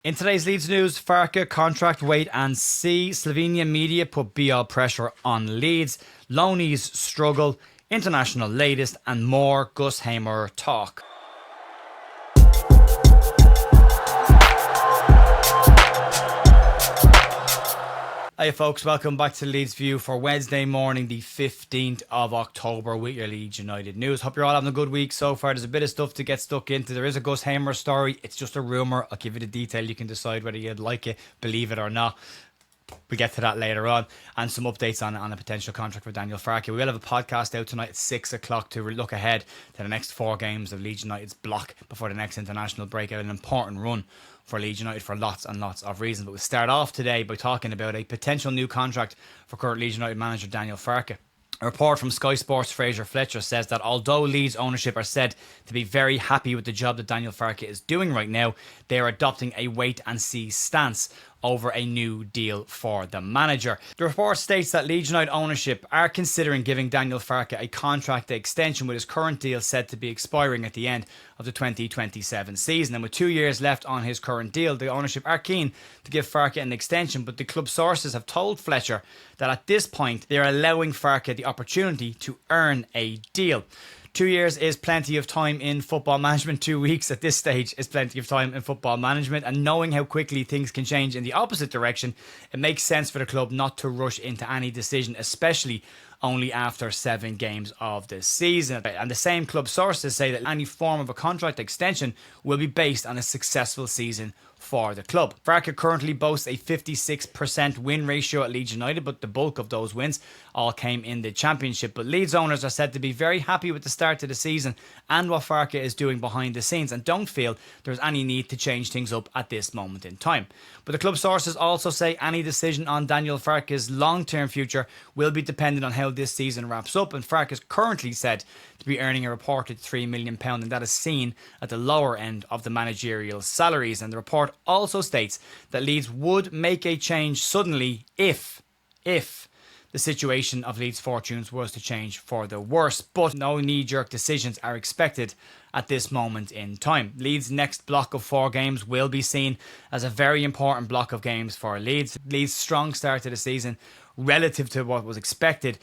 In today's Leeds news, Farke contract wait and see. Slovenia media put Bijol pressure on Leeds. Loanees struggle. International latest and more Gus Hamer talk. Hey folks, welcome back to Leeds View for Wednesday morning, the 15th of October with your Leeds United news. Hope you're all having a good week so far. There's a bit of stuff to get stuck into. There is a Gus Hamer story. It's just a rumour. I'll give you the detail. You can decide whether you'd like it, believe it or not. We'll get to that later on. And some updates on a potential contract for Daniel Farke. We will have a podcast out tonight at 6 o'clock to look ahead to the next 4 games of Leeds United's block before the next international break. An important run for Leeds United for lots and lots of reasons. But we'll start off today by talking about a potential new contract for current Leeds United manager Daniel Farke. A report from Sky Sports' Fraser Fletcher says that although Leeds ownership are said to be very happy with the job that Daniel Farke is doing right now, they are adopting a wait-and-see stance over a new deal for the manager. The report states that Leeds United ownership are considering giving Daniel Farke a contract extension with his current deal set to be expiring at the end of the 2027 season. And with 2 years left on his current deal, the ownership are keen to give Farke an extension, but the club sources have told Fletcher that at this point they are allowing Farke the opportunity to earn a deal. 2 years is plenty of time in football management. 2 weeks at this stage is plenty of time in football management. And knowing how quickly things can change in the opposite direction, it makes sense for the club not to rush into any decision, especially only after 7 games of the season. And the same club sources say that any form of a contract extension will be based on a successful season for the club. Farke currently boasts a 56% win ratio at Leeds United, but the bulk of those wins all came in the Championship. But Leeds owners are said to be very happy with the start of the season and what Farke is doing behind the scenes, and don't feel there's any need to change things up at this moment in time. But the club sources also say any decision on Daniel Farke's long-term future will be dependent on how this season wraps up, and Farke is currently said to be earning a reported £3 million, and that is seen at the lower end of the managerial salaries. And the report also states that Leeds would make a change suddenly if the situation of Leeds' fortunes was to change for the worse, but no knee-jerk decisions are expected at this moment in time. Leeds' next block of 4 games will be seen as a very important block of games for Leeds. Leeds' strong start to the season relative to what was expected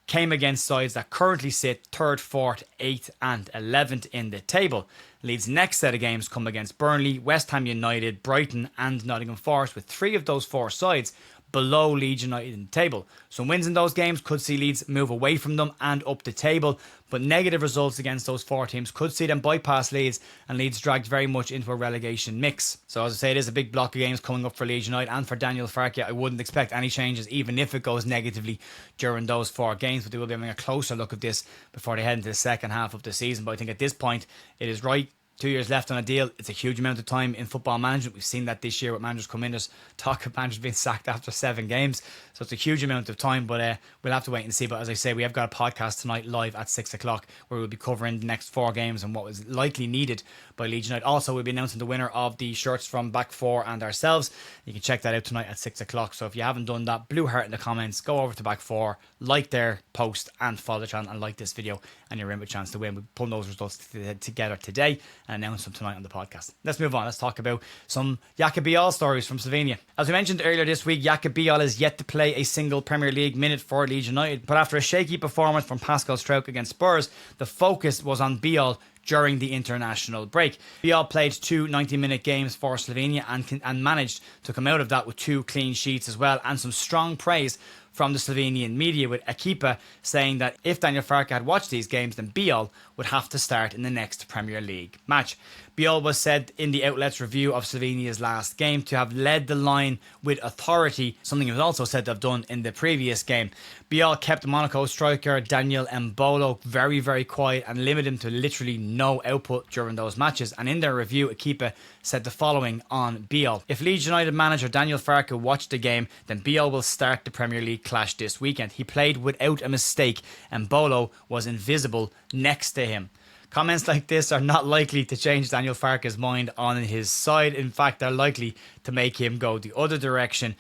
came against sides that currently sit 3rd, 4th, 8th and 11th in the table. Leeds' next set of games come against Burnley, West Ham United, Brighton and Nottingham Forest, with 3 of those 4 sides below Leeds United in the table. So wins in those games could see Leeds move away from them and up the table, but negative results against those 4 teams could see them bypass Leeds and Leeds dragged very much into a relegation mix. So as I say, it is a big block of games coming up for Leeds United and for Daniel Farke. I wouldn't expect any changes even if it goes negatively during those 4 games, but they will be having a closer look at this before they head into the second half of the season. But I think at this point it is right. 2 years left on a deal. It's a huge amount of time in football management. We've seen that this year with managers come in. There's talk of managers being sacked after 7 games. So it's a huge amount of time, but we'll have to wait and see. But as I say, we have got a podcast tonight live at 6 o'clock where we'll be covering the next 4 games and what is likely needed by Leeds United. Also, we'll be announcing the winner of the shirts from Back 4 and ourselves. You can check that out tonight at 6 o'clock. So if you haven't done that, blue heart in the comments, go over to Back 4, like their post and follow the channel and like this video, and you're in with a chance to win. We'll pull those results together today and announce them tonight on the podcast. Let's move on. Let's talk about some Bijol stories from Slovenia. As we mentioned earlier this week, Bijol is yet to play a single Premier League minute for Leeds United, but after a shaky performance from Pascal Struijk against Spurs, the focus was on Bijol during the international break. Bijol played 2 90-minute games for Slovenia and managed to come out of that with 2 clean sheets as well, and some strong praise from the Slovenian media, with Ekipa saying that if Daniel Farke had watched these games, then Bijol would have to start in the next Premier League match. Bijol was said in the outlet's review of Slovenia's last game to have led the line with authority, something he was also said to have done in the previous game. Bijol kept Monaco striker Daniel Mbolo very, very quiet and limited him to literally no output during those matches. And in their review, Ekipa said the following on Bijol: if Leeds United manager Daniel Farke watched the game, then Bijol will start the Premier League clash this weekend. He played without a mistake and Mbolo was invisible next to him. Comments like this are not likely to change Daniel Farke's mind on his side. In fact, they're likely to make him go the other direction.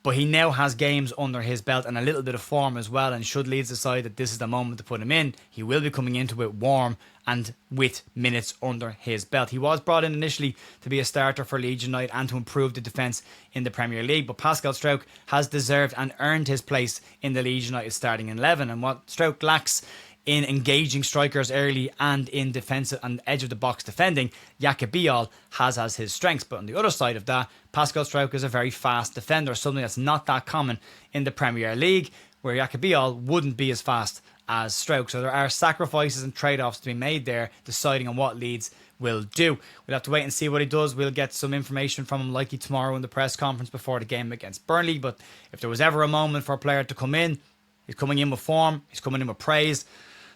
But he now has games under his belt and a little bit of form as well, and should Leeds decide that this is the moment to put him in, he will be coming into it warm and with minutes under his belt. He was brought in initially to be a starter for Leeds United and to improve the defence in the Premier League, but Pascal Struijk has deserved and earned his place in the Leeds United starting 11, and what Struijk lacks in engaging strikers early and in defensive and edge of the box defending, Bijol has as his strengths. But on the other side of that, Pascal Struijk is a very fast defender, something that's not that common in the Premier League, where Bijol wouldn't be as fast as Struijk. So there are sacrifices and trade-offs to be made there, deciding on what Leeds will do. We'll have to wait and see what he does. We'll get some information from him likely tomorrow in the press conference before the game against Burnley. But if there was ever a moment for a player to come in, he's coming in with form, he's coming in with praise,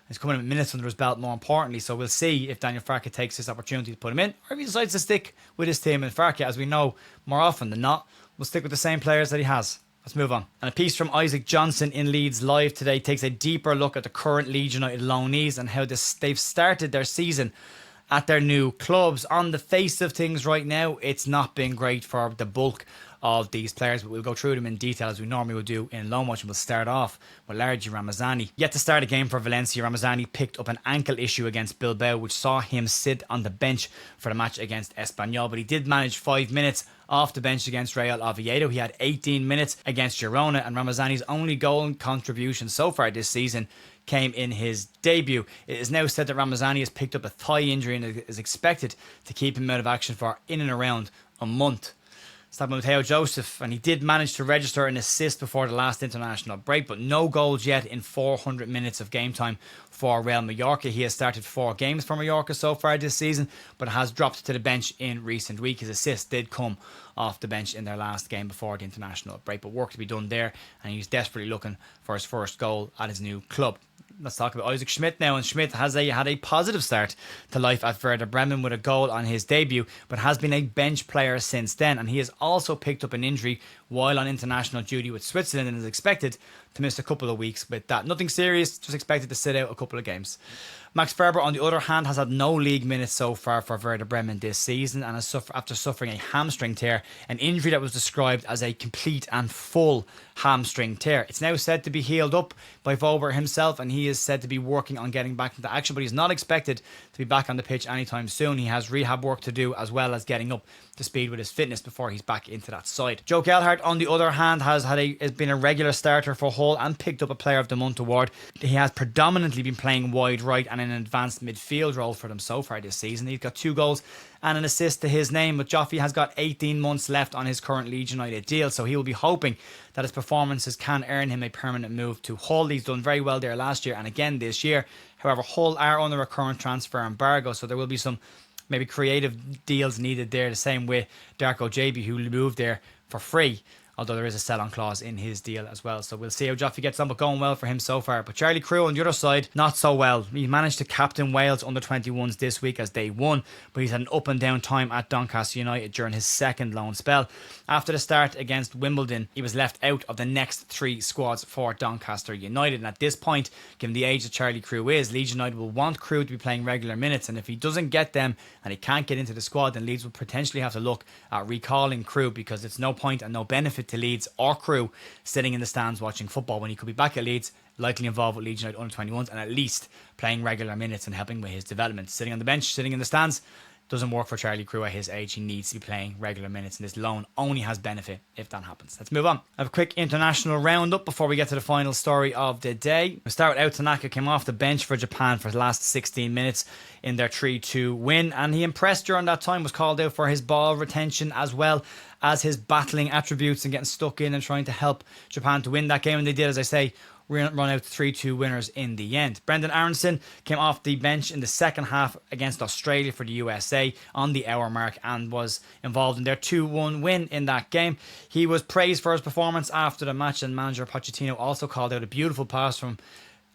he's coming in with minutes under his belt, more importantly. So we'll see if Daniel Farke takes this opportunity to put him in, or if he decides to stick with his team. And Farke, as we know, more often than not, will stick with the same players that he has. Let's move on. And a piece from Isaac Johnson in Leeds Live today takes a deeper look at the current Leeds United loanees and how they've started their season at their new clubs. On the face of things right now, it's not been great for the bulk of these players, but we'll go through them in detail as we normally would do in Loan Watch, and we'll start off with Largi Ramazani. Yet to start a game for Valencia, Ramazani picked up an ankle issue against Bilbao, which saw him sit on the bench for the match against Espanyol, but he did manage 5 minutes off the bench against Real Oviedo. He had 18 minutes against Girona, and Ramazani's only goal contribution so far this season came in his debut. It is now said that Ramazani has picked up a thigh injury and is expected to keep him out of action for in and around a month. Starting with Mateo Joseph, and he did manage to register an assist before the last international break, but no goals yet in 400 minutes of game time for Real Mallorca. He has started 4 games for Mallorca so far this season, but has dropped to the bench in recent week. His assist did come off the bench in their last game before the international break, but work to be done there, and he's desperately looking for his first goal at his new club. Let's talk about Isaac Schmidt now, and Schmidt has had a positive start to life at Werder Bremen with a goal on his debut, but has been a bench player since then, and he has also picked up an injury while on international duty with Switzerland and is expected to miss a couple of weeks with that. Nothing serious, just expected to sit out a couple of games. Max Ferber, on the other hand, has had no league minutes so far for Werder Bremen this season, and after suffering a hamstring tear, an injury that was described as a complete and full hamstring tear. It's now said to be healed up by Vober himself, and he is said to be working on getting back into action, but he's not expected to be back on the pitch anytime soon. He has rehab work to do, as well as getting up to speed with his fitness before he's back into that side. Joe Gelhardt, on the other hand, has been a regular starter for Hull and picked up a Player of the Month award. He has predominantly been playing wide right and in an advanced midfield role for them so far this season. He's got 2 goals and an assist to his name, but Joffrey has got 18 months left on his current Leeds United deal, so he will be hoping that his performances can earn him a permanent move to Hull. He's done very well there last year and again this year. However, Hull are under a current transfer embargo, so there will be some maybe creative deals needed there, the same way Darko JB, who moved there for free, although there is a sell-on clause in his deal as well. So we'll see how Joffrey gets on, but going well for him so far. But Charlie Crew on the other side, not so well. He managed to captain Wales under-21s this week as they won, but he's had an up and down time at Doncaster United during his second loan spell. After the start against Wimbledon, he was left out of the next 3 squads for Doncaster United. And at this point, given the age that Charlie Crew is, Leeds United will want Crew to be playing regular minutes, and if he doesn't get them and he can't get into the squad, then Leeds will potentially have to look at recalling Crew, because it's no point and no benefit to Leeds or Crew sitting in the stands watching football when he could be back at Leeds, likely involved with Leeds United under-21s, and at least playing regular minutes and helping with his development. Sitting on the bench, sitting in the stands, doesn't work for Charlie Crew at his age. He needs to be playing regular minutes, and this loan only has benefit if that happens. Let's move on. I have a quick international roundup before we get to the final story of the day. We'll start with Tanaka. Came off the bench for Japan for the last 16 minutes in their 3-2 win, and he impressed during that time. Was called out for his ball retention as well as his battling attributes and getting stuck in and trying to help Japan to win that game, and they did, as I say, run out 3-2 winners in the end. Brendan Aronson came off the bench in the second half against Australia for the USA on the hour mark and was involved in their 2-1 win in that game. He was praised for his performance after the match, and manager Pochettino also called out a beautiful pass from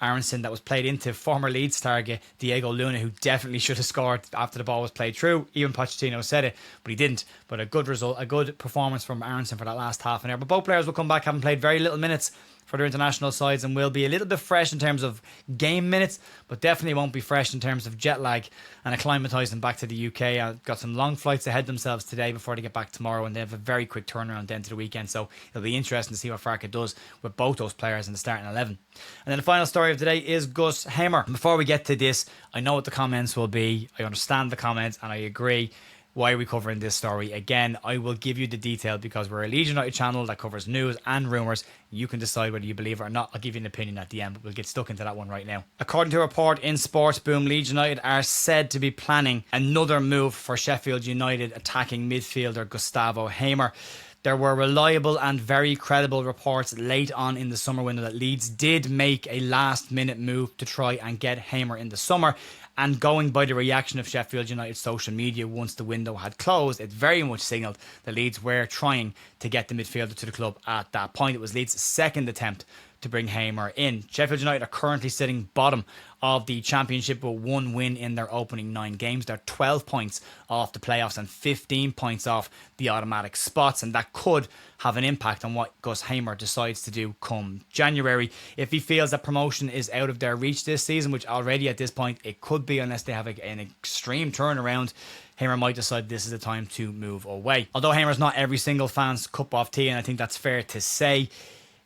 Aronson that was played into former Leeds target Diego Luna, who definitely should have scored after the ball was played through. Even Pochettino said it, but he didn't. But a good result, a good performance from Aronson for that last half an hour. But both players will come back, having played very little minutes for their international sides and will be a little bit fresh in terms of game minutes, but definitely won't be fresh in terms of jet lag and acclimatising back to the UK. Got some long flights ahead themselves today before they get back tomorrow, and they have a very quick turnaround then to the weekend, so it'll be interesting to see what Farke does with both those players in the starting 11. And then the final story of the day is Gus Hamer. Before we get to this, I know what the comments will be. I understand the comments and I agree. Why are we covering this story? Again, I will give you the detail because we're a Leeds United channel that covers news and rumours. You can decide whether you believe it or not. I'll give you an opinion at the end, but we'll get stuck into that one right now. According to a report in Sports Boom, Leeds United are said to be planning another move for Sheffield United attacking midfielder Gustavo Hamer. There were reliable and very credible reports late on in the summer window that Leeds did make a last-minute move to try and get Hamer in the summer. And going by the reaction of Sheffield United's social media once the window had closed, it very much signalled that Leeds were trying to get the midfielder to the club at that point. It was Leeds' second attempt to bring Hamer in. Sheffield United are currently sitting bottom of the Championship with one win in their opening 9 games. They're 12 points off the playoffs and 15 points off the automatic spots, and that could have an impact on what Gus Hamer decides to do come January. If he feels that promotion is out of their reach this season, which already at this point it could be unless they have an extreme turnaround, Hamer might decide this is the time to move away. Although Hamer's not every single fan's cup of tea, and I think that's fair to say,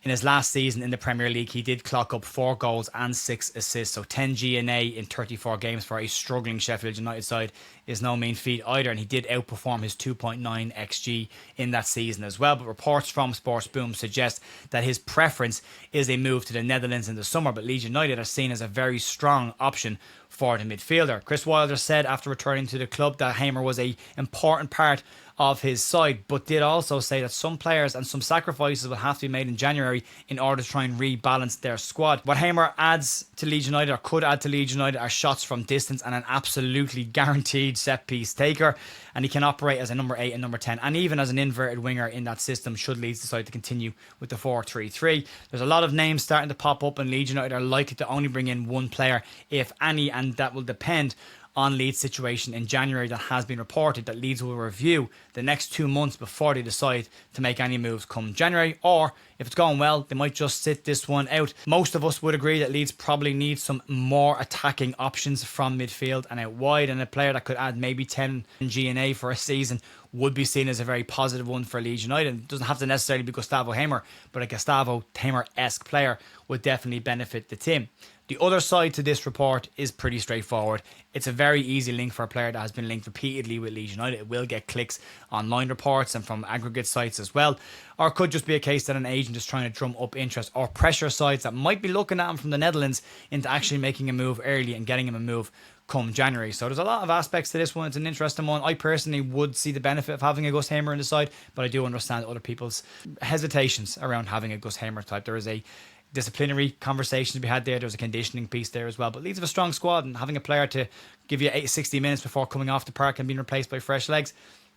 in his last season in the Premier League, he did clock up 4 goals and 6 assists. So 10 GNA in 34 games for a struggling Sheffield United side is no mean feat either. And he did outperform his 2.9 XG in that season as well. But reports from Sports Boom suggest that his preference is a move to the Netherlands in the summer. But Leeds United are seen as a very strong option for the midfielder. Chris Wilder said after returning to the club that Hamer was an important part of his side, but did also say that some players and some sacrifices will have to be made in January in order to try and rebalance their squad. What Hamer adds to Leeds United, or could add to Leeds United, are shots from distance and an absolutely guaranteed set piece taker, and he can operate as a number 8 and number 10 and even as an inverted winger in that system should Leeds decide to continue with the 4-3-3. There's a lot of names starting to pop up, and Leeds United are likely to only bring in one player if any, and that will depend on Leeds' situation in January. That has been reported that Leeds will review the next 2 months before they decide to make any moves come January, or if it's going well, they might just sit this one out. Most of us would agree that Leeds probably need some more attacking options from midfield and out wide, and a player that could add maybe 10 GNA for a season would be seen as a very positive one for Leeds United. It doesn't have to necessarily be Gustavo Hamer, but a Gustavo Hamer-esque player would definitely benefit the team. The other side to this report is pretty straightforward. It's a very easy link for a player that has been linked repeatedly with Leeds United. It will get clicks online reports and from aggregate sites as well. Or it could just be a case that an agent is trying to drum up interest or pressure sites that might be looking at him from the Netherlands into actually making a move early and getting him a move come January. So there's a lot of aspects to this one. It's an interesting one. I personally would see the benefit of having a Gus Hamer in the side, but I do understand other people's hesitations around having a Gus Hamer type. There is a disciplinary conversation to be had there. There's a conditioning piece there as well. But Leeds have a strong squad, and having a player to give you 60 minutes before coming off the park and being replaced by fresh legs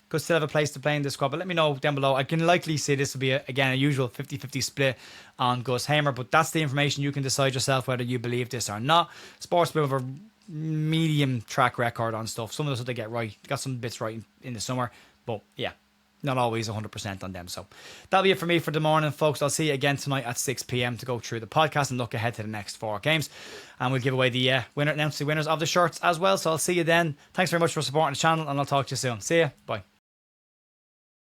could still have a place to play in this squad. But let me know down below. I can likely see this will be, again, a usual 50-50 split on Gus Hamer, but that's the information. You can decide yourself whether you believe this or not. Sportsbook have a medium track record on stuff. Some of the stuff they get right. Got some bits right in the summer, but yeah, not always 100% on them. So that'll be it for me for the morning, folks. I'll see you again tonight at 6 p.m. to go through the podcast and look ahead to the next 4 games. And we'll give away the announce the winners of the shirts as well. So I'll see you then. Thanks very much for supporting the channel, and I'll talk to you soon. See ya. Bye.